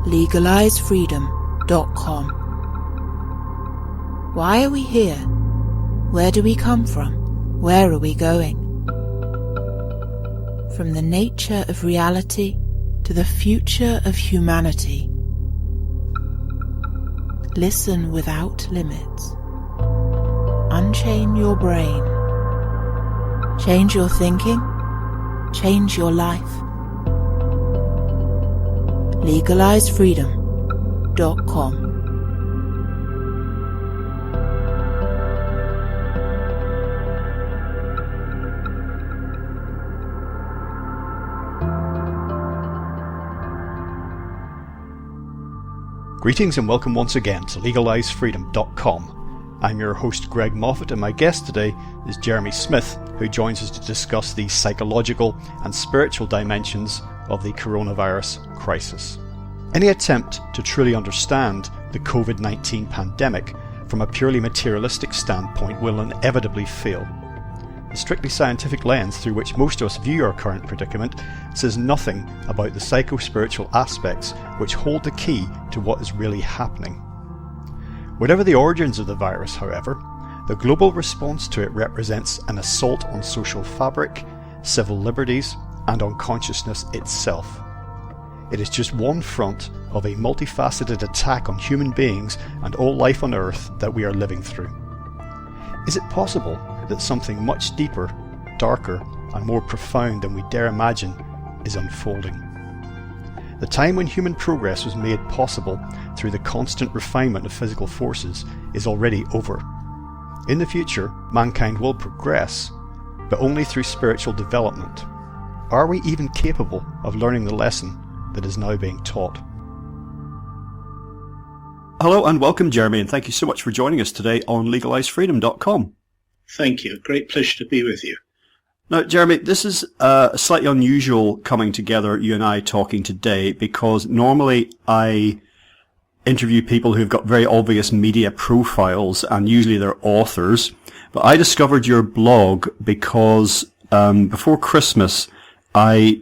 legalizefreedom.com. Why are we here? Where do we come from? Where are we going? From the nature of reality to the future of humanity. Listen without limits. Unchain your brain. Change your thinking. Change your life. legalizefreedom.com. Greetings and welcome once again to legalizefreedom.com. I'm your host Greg Moffat, and my guest today is Jeremy Smith, who joins us to discuss the psychological and spiritual dimensions of the coronavirus crisis. Any attempt to truly understand the COVID-19 pandemic from a purely materialistic standpoint will inevitably fail. The strictly scientific lens through which most of us view our current predicament says nothing about the psycho-spiritual aspects which hold the key to what is really happening. Whatever the origins of the virus, however, the global response to it represents an assault on social fabric, civil liberties, and on consciousness itself. It is just one front of a multifaceted attack on human beings and all life on Earth that we are living through. Is it possible that something much deeper, darker, and more profound than we dare imagine is unfolding? The time when human progress was made possible through the constant refinement of physical forces is already over. In the future, mankind will progress, but only through spiritual development. Are we even capable of learning the lesson that is now being taught? Hello and welcome, Jeremy, and thank you so much for joining us today on legalizefreedom.com. Thank you. Great pleasure to be with you. Now, Jeremy, this is a slightly unusual coming together, you and I talking today, because normally I interview people who've got very obvious media profiles, and usually they're authors. But I discovered your blog because before Christmas, my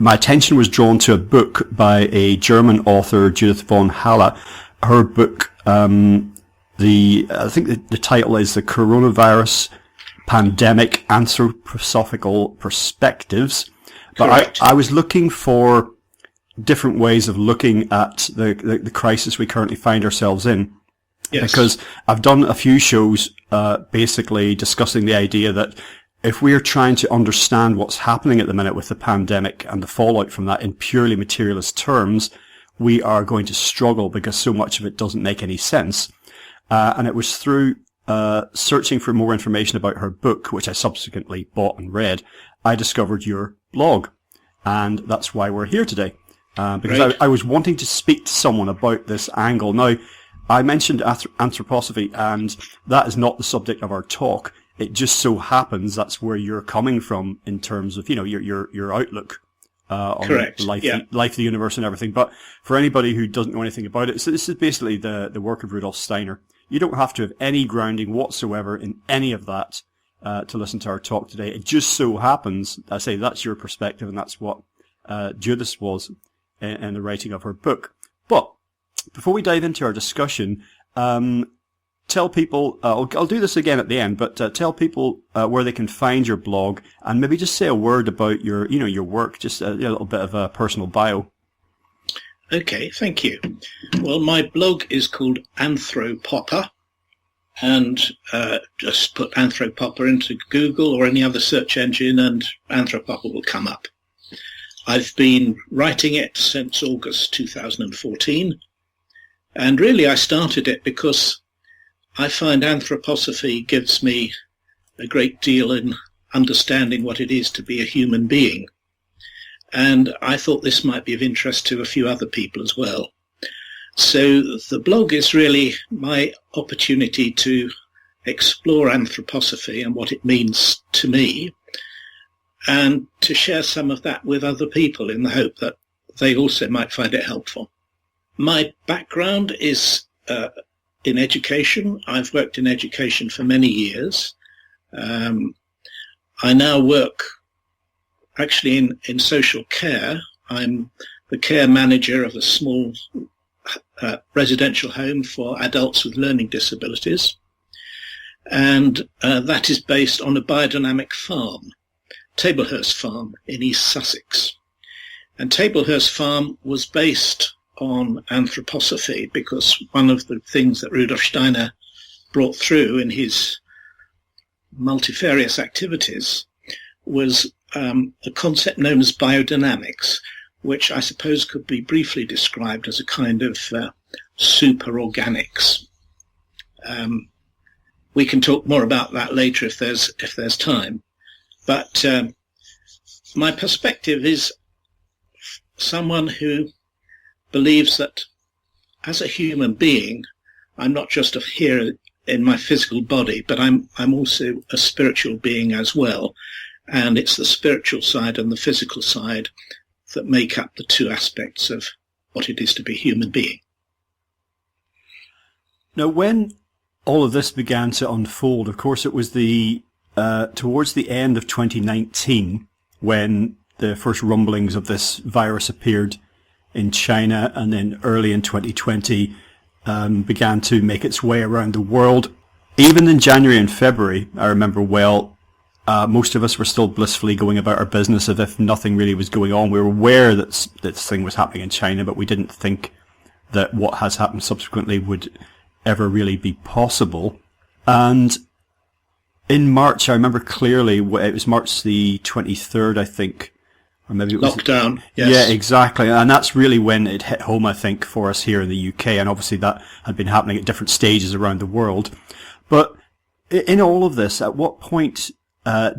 attention was drawn to a book by a German author, Judith von Halle. Her book, I think the title is The Coronavirus Pandemic Anthroposophical Perspectives. But I was looking for different ways of looking at the crisis we currently find ourselves in. Yes. Because I've done a few shows basically discussing the idea that if we're trying to understand what's happening at the minute with the pandemic and the fallout from that in purely materialist terms, we are going to struggle because so much of it doesn't make any sense. And it was through searching for more information about her book, which I subsequently bought and read, I discovered your blog. And that's why we're here today. Because right. I was wanting to speak to someone about this angle. Now, I mentioned anthroposophy, and that is not the subject of our talk. It just so happens that's where you're coming from in terms of, your outlook on life, life, the universe, and everything. But for anybody who doesn't know anything about it, so this is basically the work of Rudolf Steiner. You don't have to have any grounding whatsoever in any of that to listen to our talk today. It just so happens, I say, that's your perspective, and that's what Judith was in the writing of her book. But before we dive into our discussion, tell people, I'll do this again at the end, but tell people where they can find your blog, and maybe just say a word about your work, just a little bit of a personal bio. Okay, thank you. Well, my blog is called Anthropopper, and just put Anthropopper into Google or any other search engine and Anthropopper will come up. I've been writing it since August 2014, and really I started it because I find anthroposophy gives me a great deal in understanding what it is to be a human being. And I thought this might be of interest to a few other people as well. So the blog is really my opportunity to explore anthroposophy and what it means to me, and to share some of that with other people in the hope that they also might find it helpful. My background is in education. I've worked in education for many years. I now work actually in social care. I'm the care manager of a small residential home for adults with learning disabilities. And that is based on a biodynamic farm, Tablehurst Farm in East Sussex. And Tablehurst Farm was based on anthroposophy because one of the things that Rudolf Steiner brought through in his multifarious activities was a concept known as biodynamics, which I suppose could be briefly described as a kind of superorganics. We can talk more about that later if there's time. But my perspective is someone who believes that as a human being, I'm not just here in my physical body, but I'm also a spiritual being as well. And it's the spiritual side and the physical side that make up the two aspects of what it is to be a human being. Now, when all of this began to unfold, of course, it was towards the end of 2019 when the first rumblings of this virus appeared in China, and then early in 2020 began to make its way around the world. Even in January and February, I remember well, most of us were still blissfully going about our business as if nothing really was going on. We were aware that this thing was happening in China, but we didn't think that what has happened subsequently would ever really be possible. And in March, I remember clearly, it was March the 23rd, I think, or maybe it was lockdown. Yes. Yeah, exactly. And that's really when it hit home, I think, for us here in the UK. And obviously that had been happening at different stages around the world. But in all of this, at what point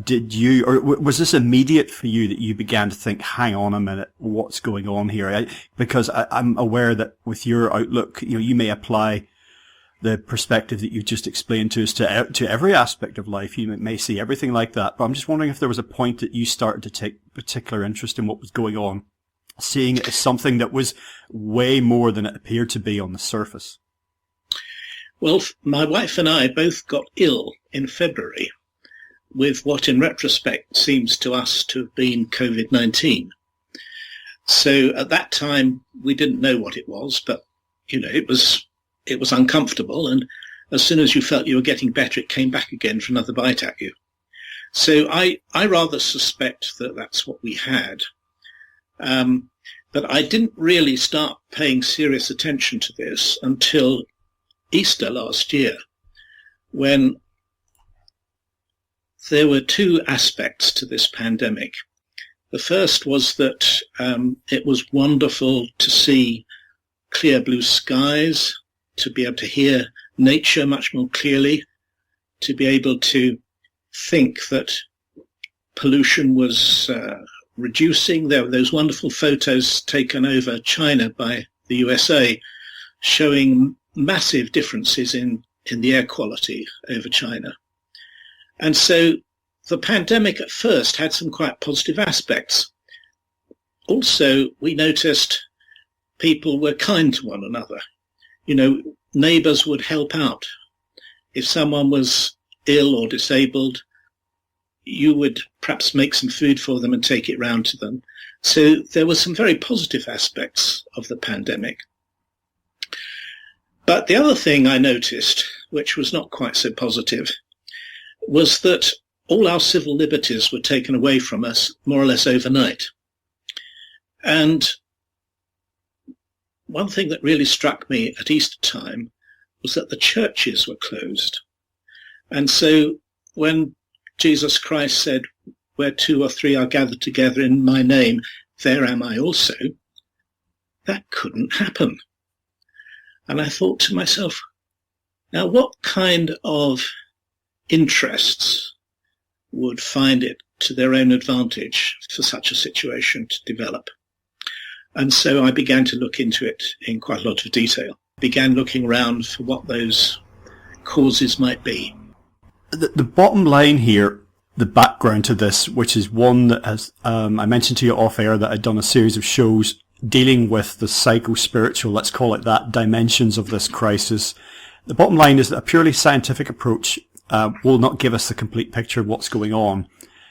did you, or was this immediate for you that you began to think, hang on a minute, what's going on here? Because I'm aware that with your outlook, you may apply the perspective that you just explained to us to every aspect of life. You may see everything like that. But I'm just wondering if there was a point that you started to take particular interest in what was going on, seeing it as something that was way more than it appeared to be on the surface. Well, my wife and I both got ill in February with what in retrospect seems to us to have been COVID-19. So at that time, we didn't know what it was, but, it was uncomfortable. And as soon as you felt you were getting better, it came back again for another bite at you. So I rather suspect that that's what we had. But I didn't really start paying serious attention to this until Easter last year, when there were two aspects to this pandemic. The first was that it was wonderful to see clear blue skies, to be able to hear nature much more clearly, to be able to think that pollution was reducing. There were those wonderful photos taken over China by the USA showing massive differences in the air quality over China. And so the pandemic at first had some quite positive aspects. Also, we noticed people were kind to one another. Neighbours would help out. If someone was ill or disabled, you would perhaps make some food for them and take it round to them. So there were some very positive aspects of the pandemic. But the other thing I noticed, which was not quite so positive, was that all our civil liberties were taken away from us more or less overnight. And one thing that really struck me at Easter time was that the churches were closed. And so when Jesus Christ said, where two or three are gathered together in my name, there am I also, that couldn't happen. And I thought to myself, now what kind of interests would find it to their own advantage for such a situation to develop? And so I began to look into it in quite a lot of detail, began looking around for what those causes might be. The bottom line here, the background to this, which is one that has, I mentioned to you off air that I'd done a series of shows dealing with the psycho-spiritual, let's call it that, dimensions of this crisis. The bottom line is that a purely scientific approach will not give us the complete picture of what's going on.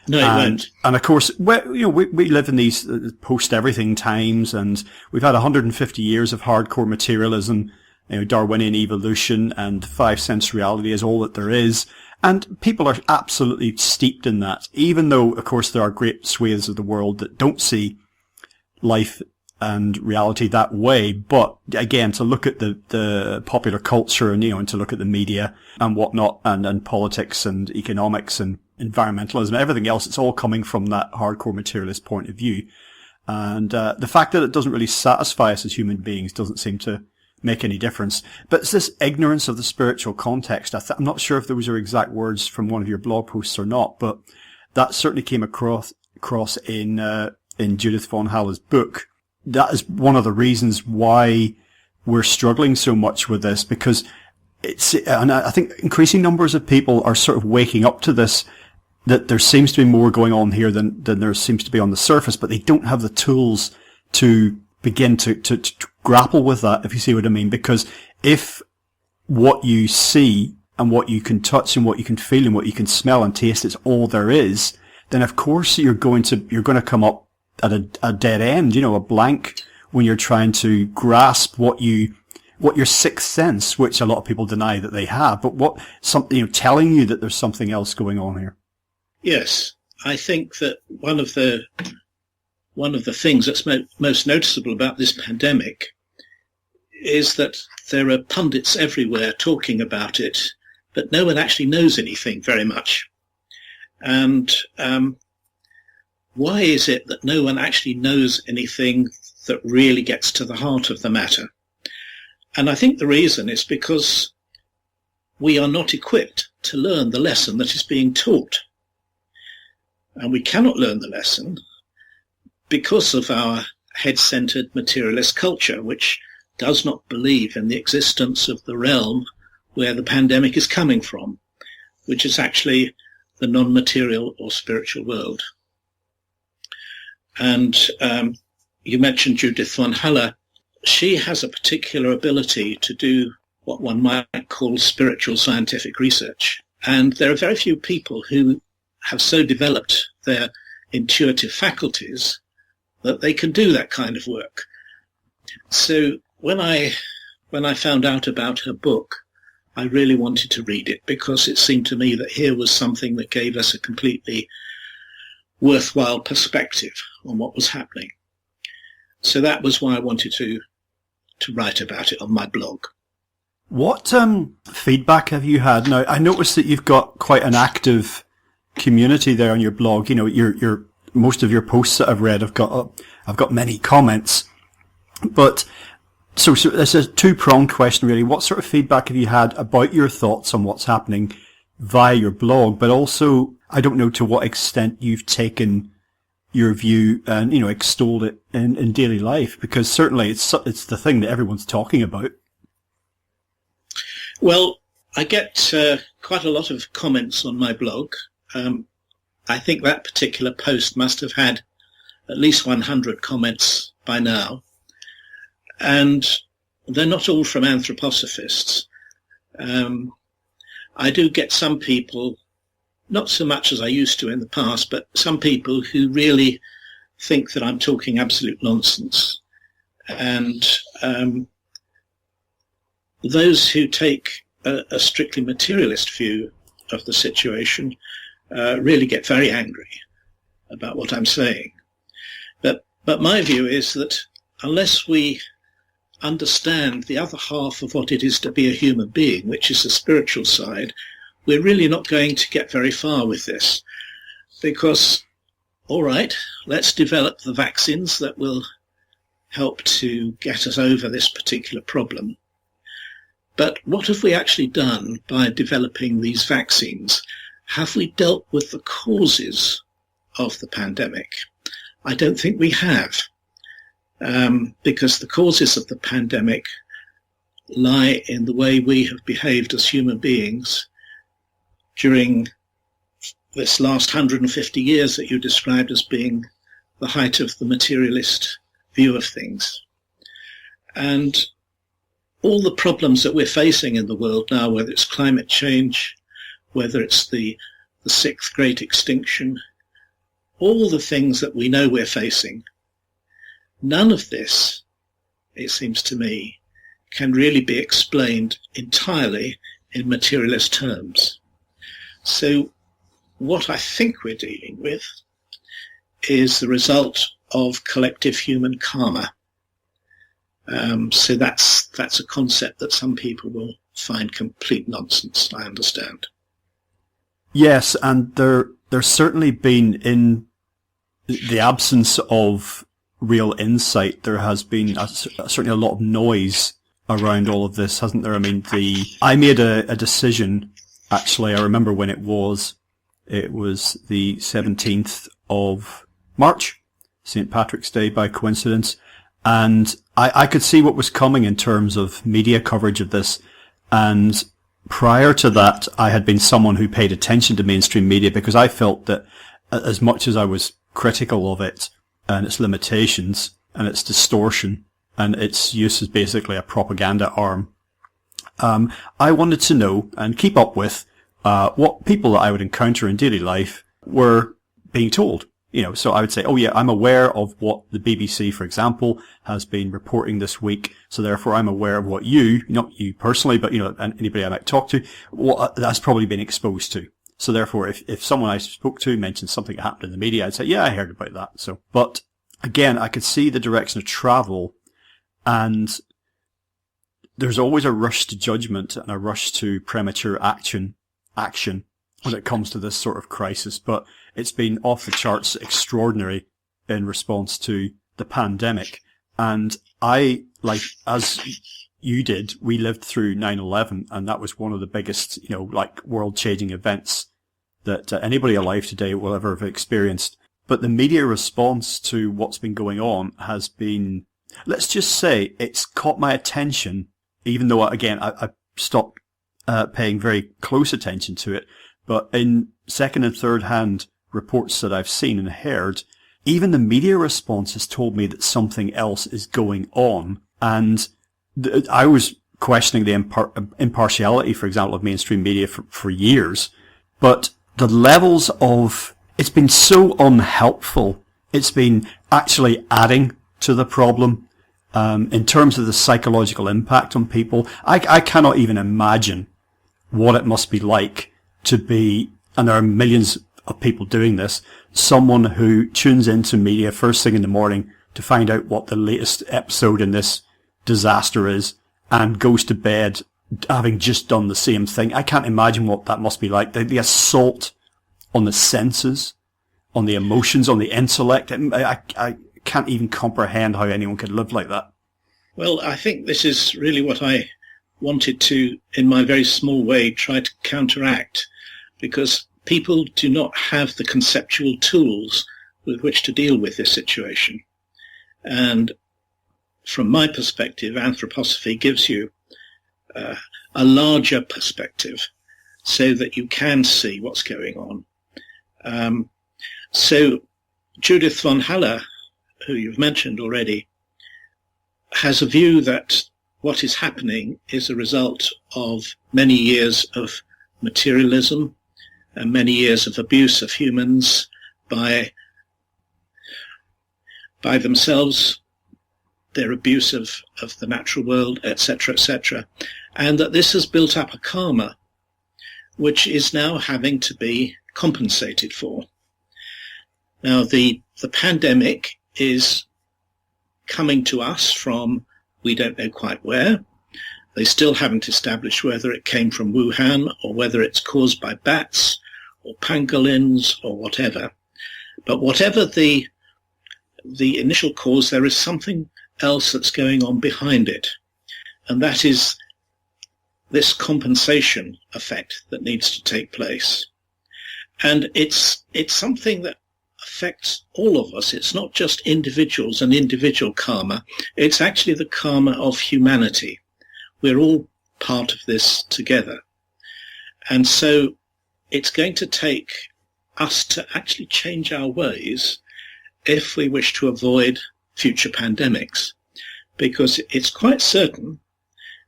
No, it won't. And of course, we live in these post-everything times, and we've had 150 years of hardcore materialism, Darwinian evolution, and 5 sense reality is all that there is. And people are absolutely steeped in that, even though, of course, there are great swathes of the world that don't see life and reality that way. But again, to look at the popular culture and, and to look at the media and whatnot, and politics and economics and environmentalism, everything else, it's all coming from that hardcore materialist point of view. And the fact that it doesn't really satisfy us as human beings doesn't seem to make any difference. But it's this ignorance of the spiritual context. I'm not sure if those are exact words from one of your blog posts or not, but that certainly came across in Judith von Halle's book. That is one of the reasons why we're struggling so much with this, because and I think increasing numbers of people are sort of waking up to this, that there seems to be more going on here than there seems to be on the surface, but they don't have the tools to begin to grapple with that, if you see what I mean. Because if what you see and what you can touch and what you can feel and what you can smell and taste is all there is, then of course you're going to come up at a dead end, a blank, when you're trying to grasp what your sixth sense, which a lot of people deny that they have, but telling you that there's something else going on here. Yes, I think that one of the things that's most noticeable about this pandemic is that there are pundits everywhere talking about it, but no one actually knows anything very much. And why is it that no one actually knows anything that really gets to the heart of the matter? And I think the reason is because we are not equipped to learn the lesson that is being taught. And we cannot learn the lesson because of our head-centered materialist culture, which does not believe in the existence of the realm where the pandemic is coming from, which is actually the non-material or spiritual world. And you mentioned Judith von Halle. She has a particular ability to do what one might call spiritual scientific research. And there are very few people who have so developed their intuitive faculties that they can do that kind of work. So when I found out about her book, I really wanted to read it, because it seemed to me that here was something that gave us a completely worthwhile perspective on what was happening. So that was why I wanted to write about it on my blog. What feedback have you had? Now, I noticed that you've got quite an active community there on your blog. Your most of your posts that I've read have got many comments. But so it's a two-pronged question, really. What sort of feedback have you had about your thoughts on what's happening via your blog? But also, I don't know to what extent you've taken your view and, extolled it in daily life, because certainly it's the thing that everyone's talking about. Well, I get quite a lot of comments on my blog. I think that particular post must have had at least 100 comments by now. And they're not all from anthroposophists. I do get some people, not so much as I used to in the past, but some people who really think that I'm talking absolute nonsense. And those who take a strictly materialist view of the situation really get very angry about what I'm saying. But my view is that unless we understand the other half of what it is to be a human being, which is the spiritual side, we're really not going to get very far with this. Because, all right, let's develop the vaccines that will help to get us over this particular problem. But what have we actually done by developing these vaccines? Have we dealt with the causes of the pandemic? I don't think we have. Because the causes of the pandemic lie in the way we have behaved as human beings during this last 150 years that you described as being the height of the materialist view of things. And all the problems that we're facing in the world now, whether it's climate change, whether it's the sixth great extinction, all the things that we know we're facing, none of this, it seems to me, can really be explained entirely in materialist terms. So what I think we're dealing with is the result of collective human karma. So that's a concept that some people will find complete nonsense, I understand. Yes, and there's certainly been, in the absence of real insight, there has been certainly a lot of noise around all of this, hasn't there? I mean, I made a decision, actually, I remember when it was the 17th of March, St. Patrick's Day by coincidence, and I could see what was coming in terms of media coverage of this, and prior to that, I had been someone who paid attention to mainstream media because I felt that as much as I was critical of it and its limitations and its distortion and its use as basically a propaganda arm, I wanted to know and keep up with what people that I would encounter in daily life were being told. You know, so I would say, oh yeah, I'm aware of what the BBC, for example, has been reporting this week. So therefore I'm aware of what you, not you personally, but, you know, anybody I might talk to, what that's probably been exposed to. So therefore, if someone I spoke to mentioned something that happened in the media, I'd say, yeah, I heard about that. So, but again, I could see the direction of travel, and there's always a rush to judgment and a rush to premature action when it comes to this sort of crisis, but it's been off the charts extraordinary in response to the pandemic. And I, like, as you did, we lived through 9/11, and that was one of the biggest, you know, like, world-changing events that anybody alive today will ever have experienced. But the media response to what's been going on has been, let's just say, it's caught my attention, even though, again, I stopped paying very close attention to it. But in second and third hand reports that I've seen and heard, even the media response has told me that something else is going on. And I was questioning the impartiality, for example, of mainstream media for years. But the levels of, it's been so unhelpful. It's been actually adding to the problem. In terms of the psychological impact on people, I cannot even imagine what it must be like to be, and there are millions of people doing this, someone who tunes into media first thing in the morning to find out what the latest episode in this disaster is and goes to bed having just done the same thing. I can't imagine what that must be like. The assault on the senses, on the emotions, on the intellect. I can't even comprehend how anyone could live like that. Well, I think this is really what I wanted to, in my very small way, try to counteract, because people do not have the conceptual tools with which to deal with this situation. And from my perspective, anthroposophy gives you a larger perspective so that you can see what's going on. So Judith von Haller, who you've mentioned already, has a view that what is happening is a result of many years of materialism and many years of abuse of humans by themselves, their abuse of the natural world, etc., and that this has built up a karma which is now having to be compensated for. Now, the pandemic is coming to us from, we don't know quite where. They still haven't established whether it came from Wuhan or whether it's caused by bats or pangolins or whatever. But whatever the initial cause, there is something else that's going on behind it. And that is this compensation effect that needs to take place. And it's something that affects all of us. It's not just individuals and individual karma. It's actually the karma of humanity. We're all part of this together. And so it's going to take us to actually change our ways if we wish to avoid future pandemics. Because it's quite certain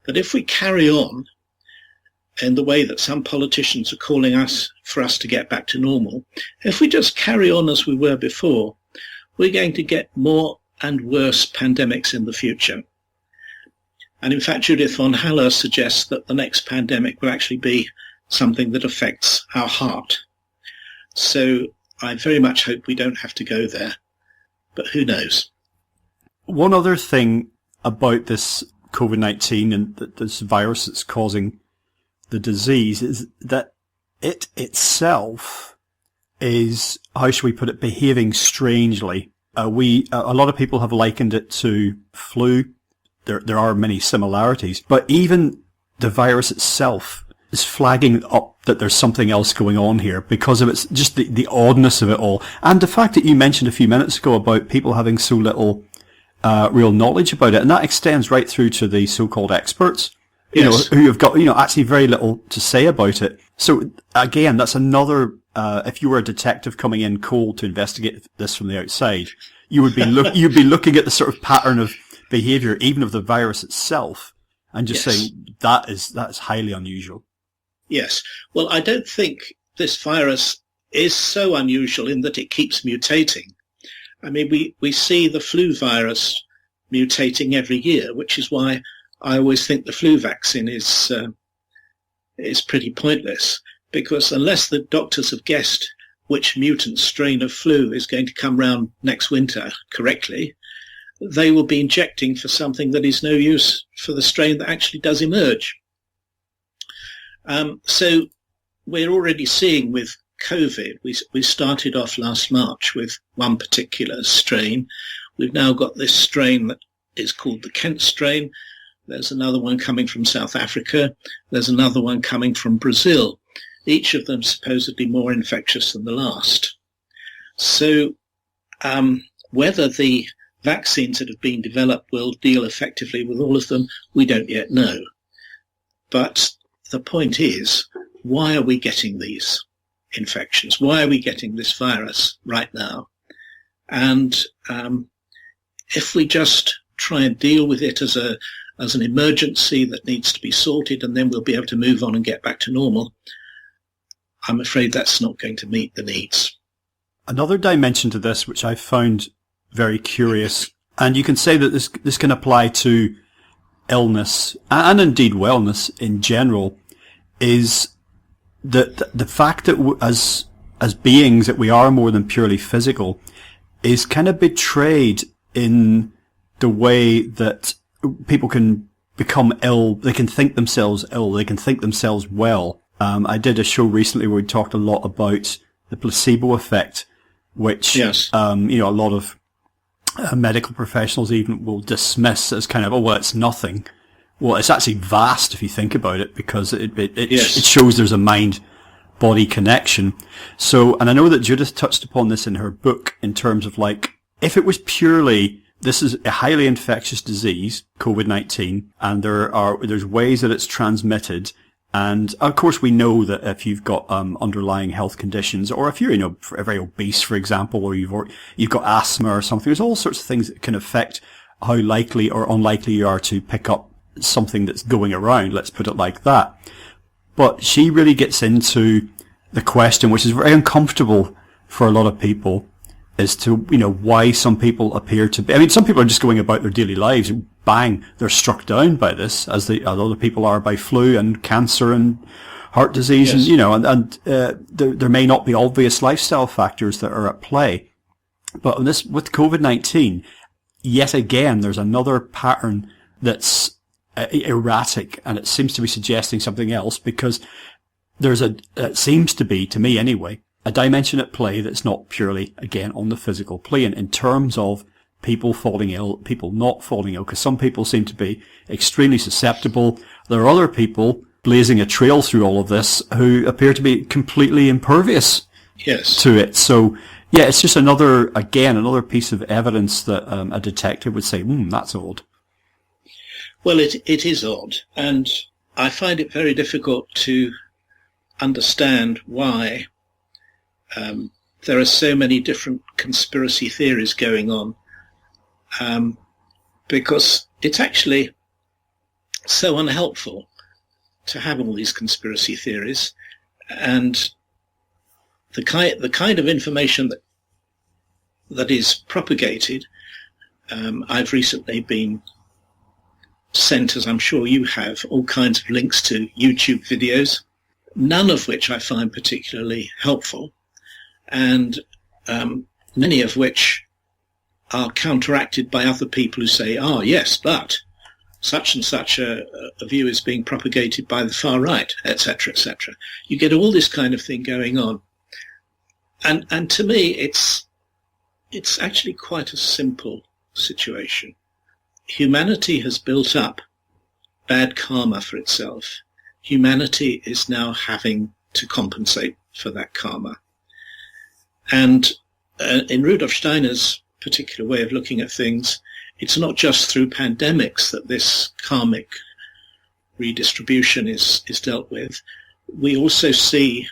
that if we carry on in the way that some politicians are calling for us to get back to normal, if we just carry on as we were before, we're going to get more and worse pandemics in the future. And in fact, Judith von Haller suggests that the next pandemic will actually be something that affects our heart. So I very much hope we don't have to go there, but who knows? One other thing about this COVID-19 and this virus that's causing the disease is that it itself is, how should we put it, behaving strangely. A lot of people have likened it to flu. There are many similarities, but even the virus itself is flagging up that there's something else going on here because of its just the oddness of it all, and the fact that you mentioned a few minutes ago about people having so little real knowledge about it, and that extends right through to the so-called experts, yes, who have got actually very little to say about it. So again, that's another. If you were a detective coming in cold to investigate this from the outside, you would be you'd be looking at the sort of pattern of behaviour, even of the virus itself, and just saying that is highly unusual. Yes. Well, I don't think this virus is so unusual in that it keeps mutating. I mean, we see the flu virus mutating every year, which is why I always think the flu vaccine is pretty pointless, because unless the doctors have guessed which mutant strain of flu is going to come round next winter correctly, they will be injecting for something that is no use for the strain that actually does emerge. So we're already seeing with COVID, we started off last March with one particular strain. We've now got this strain that is called the Kent strain. There's another one coming from South Africa. There's another one coming from Brazil. Each of them supposedly more infectious than the last. So whether the vaccines that have been developed will deal effectively with all of them, we don't yet know. But the point is, why are we getting these infections? Why are we getting this virus right now? And if we just try and deal with it as an emergency that needs to be sorted, and then we'll be able to move on and get back to normal, I'm afraid that's not going to meet the needs. Another dimension to this, which I found very curious, and you can say that this can apply to illness and indeed wellness in general, is that the fact that as beings that we are more than purely physical is kind of betrayed in the way that people can become ill. They can think themselves ill. They can think themselves well. I did a show recently where we talked a lot about the placebo effect, which, yes, a lot of medical professionals even will dismiss as kind of, oh, well, it's nothing. Well, it's actually vast if you think about it, because it shows there's a mind-body connection. So, and I know that Judith touched upon this in her book in terms of like, if it was purely, this is a highly infectious disease, COVID-19, and there's ways that it's transmitted. And of course, we know that if you've got underlying health conditions, or if you're very obese, for example, or you've got asthma or something, there's all sorts of things that can affect how likely or unlikely you are to pick up something that's going around. Let's put it like that. But she really gets into the question, which is very uncomfortable for a lot of people, as to why some people appear to be. I mean, some people are just going about their daily lives. Bang, they're struck down by this, as other people are by flu and cancer and heart disease, yes, and there may not be obvious lifestyle factors that are at play. But with COVID-19, yet again, there's another pattern that's erratic, and it seems to be suggesting something else, because it seems to be, to me anyway, a dimension at play that's not purely, again, on the physical plane in terms of people falling ill, people not falling ill, because some people seem to be extremely susceptible. There are other people blazing a trail through all of this who appear to be completely impervious to it. So, yeah, it's just another piece of evidence that a detective would say, that's odd. Well, it is odd, and I find it very difficult to understand why there are so many different conspiracy theories going on, because it's actually so unhelpful to have all these conspiracy theories, and the kind of information that is propagated. I've recently been sent, as I'm sure you have, all kinds of links to YouTube videos, none of which I find particularly helpful, and many of which are counteracted by other people who say, yes, but such and such a view is being propagated by the far right, etc., etc. You get all this kind of thing going on. And to me, it's actually quite a simple situation. Humanity has built up bad karma for itself. Humanity is now having to compensate for that karma. And in Rudolf Steiner's particular way of looking at things, it's not just through pandemics that this karmic redistribution is dealt with. We also see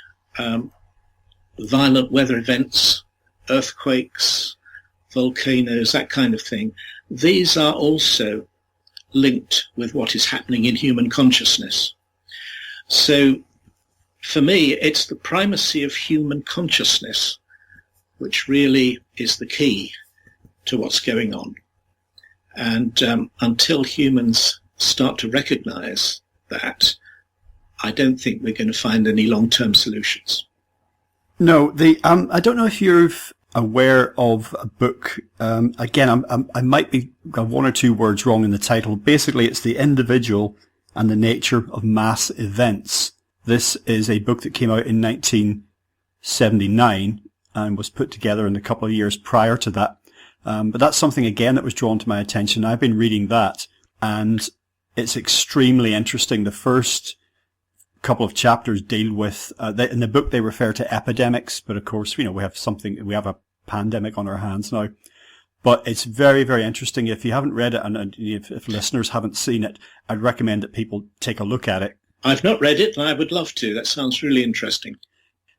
violent weather events, earthquakes, volcanoes, that kind of thing. These are also linked with what is happening in human consciousness. So for me, it's the primacy of human consciousness which really is the key to what's going on. And until humans start to recognize that, I don't think we're going to find any long-term solutions. No, I don't know if you're aware of a book. Again, I might be one or two words wrong in the title. Basically, it's The Individual and the Nature of Mass Events. This is a book that came out in 1979 and was put together in a couple of years prior to that. But that's something, again, that was drawn to my attention. I've been reading that, and it's extremely interesting. The first couple of chapters deal with, in the book they refer to epidemics, but of course, we have a pandemic on our hands now. But it's very, very interesting. If you haven't read it, and if listeners haven't seen it, I'd recommend that people take a look at it. I've not read it, and I would love to. That sounds really interesting.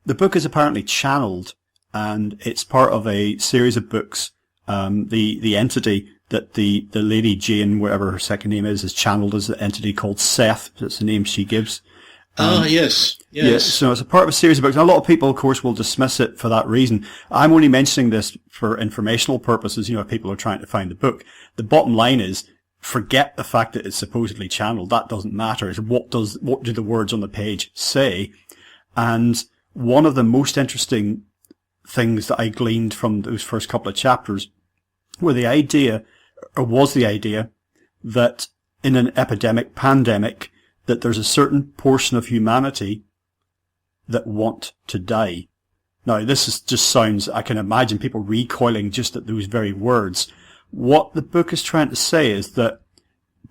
The book is apparently channeled, and it's part of a series of books. The entity that the lady Jane, whatever her second name is channeled as the entity called Seth. That's the name she gives. Yes. Yeah, so it's a part of a series of books. And a lot of people, of course, will dismiss it for that reason. I'm only mentioning this for informational purposes. If people are trying to find the book. The bottom line is, forget the fact that it's supposedly channeled. That doesn't matter. It's what do the words on the page say? And one of the most interesting things that I gleaned from those first couple of chapters was the idea that in an pandemic, that there's a certain portion of humanity that want to die. Now, just sounds, I can imagine people recoiling just at those very words. What the book is trying to say is that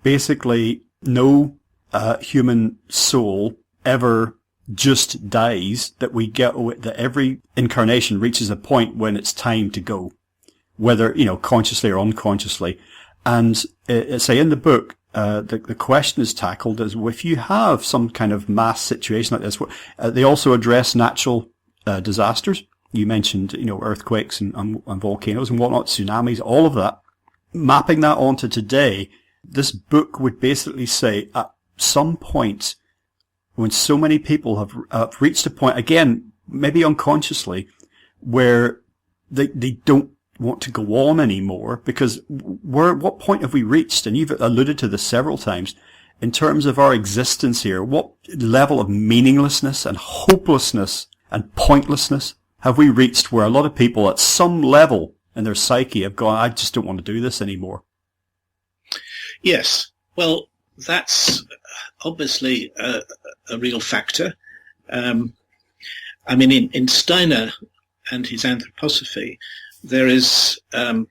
basically no human soul ever just dies, that every incarnation reaches a point when it's time to go, whether, consciously or unconsciously. And say in the book, the question is tackled as, if you have some kind of mass situation like this, they also address natural disasters. You mentioned, earthquakes and volcanoes and whatnot, tsunamis, all of that. Mapping that onto today, this book would basically say at some point when so many people have reached a point, again, maybe unconsciously, where they don't want to go on anymore, because what point have we reached? And you've alluded to this several times in terms of our existence here. What level of meaninglessness and hopelessness and pointlessness have we reached, where a lot of people at some level in their psyche have gone, I just don't want to do this anymore? Yes. Well, that's obviously a real factor. In Steiner and his Anthroposophy, there is a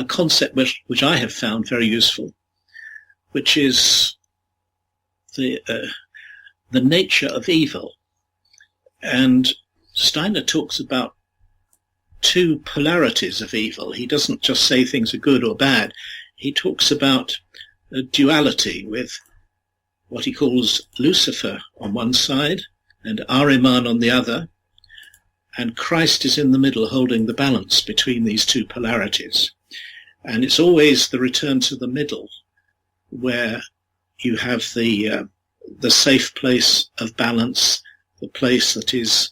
concept which I have found very useful, which is the nature of evil. And Steiner talks about two polarities of evil. He doesn't just say things are good or bad. He talks about a duality with what he calls Lucifer on one side and Ahriman on the other. And Christ is in the middle, holding the balance between these two polarities. And it's always the return to the middle where you have the the safe place of balance, the place that is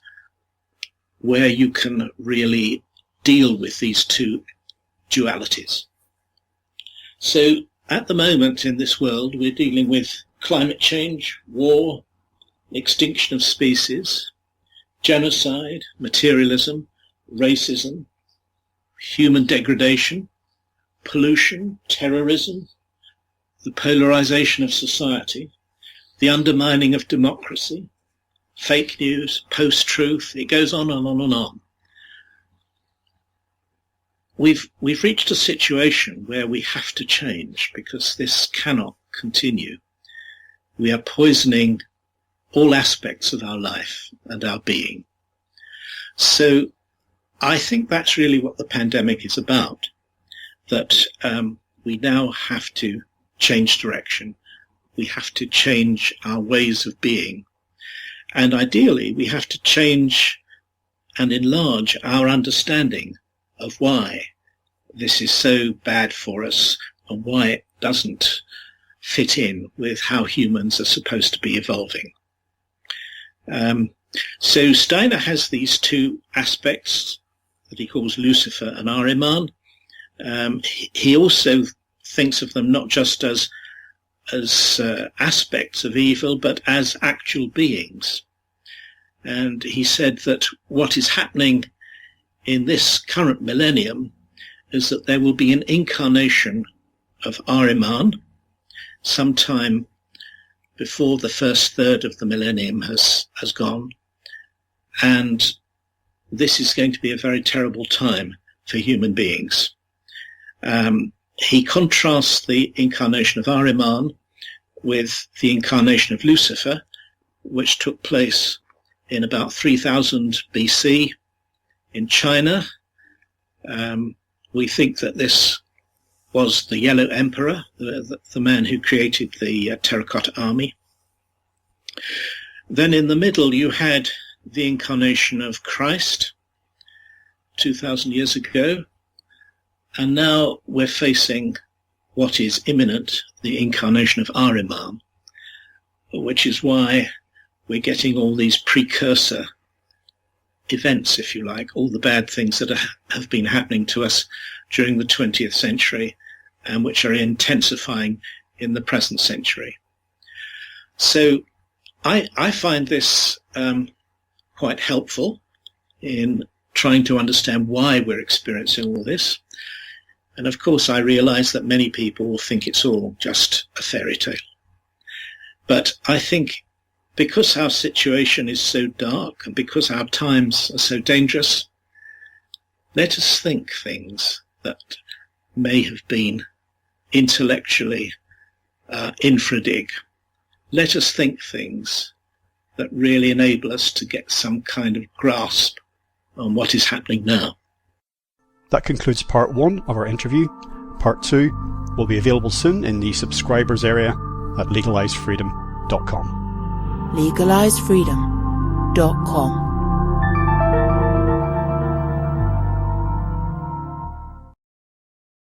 where you can really deal with these two dualities. So at the moment in this world, we're dealing with climate change, war, extinction of species, genocide, materialism, racism, human degradation, pollution, terrorism, the polarization of society, the undermining of democracy, fake news, post-truth. It goes on and on and on. We've reached a situation where we have to change because this cannot continue. We are poisoning all aspects of our life and our being. So I think that's really what the pandemic is about, that we now have to change direction. We have to change our ways of being. And ideally, we have to change and enlarge our understanding of why this is so bad for us and why it doesn't fit in with how humans are supposed to be evolving. So Steiner has these two aspects that he calls Lucifer and Ahriman. He also thinks of them not just as aspects of evil, but as actual beings. And he said that what is happening in this current millennium is that there will be an incarnation of Ahriman sometime before the first third of the millennium has gone. And this is going to be a very terrible time for human beings. He contrasts the incarnation of Ahriman with the incarnation of Lucifer, which took place in about 3000 BC in China. We think that this was the Yellow Emperor, the man who created the Terracotta Army. Then in the middle you had the incarnation of Christ 2000 years ago, and now we're facing what is imminent, the incarnation of Ahriman, which is why we're getting all these precursor events, if you like, all the bad things that have been happening to us during the 20th century and which are intensifying in the present century. So I find this quite helpful in trying to understand why we're experiencing all this. And of course, I realize that many people think it's all just a fairy tale. But I think because our situation is so dark and because our times are so dangerous, let us think things that may have been intellectually infradig. Let us think things that really enable us to get some kind of grasp on what is happening now. That concludes part 1 of our interview. Part 2 will be available soon in the subscribers area at legalizefreedom.com. legalizefreedom.com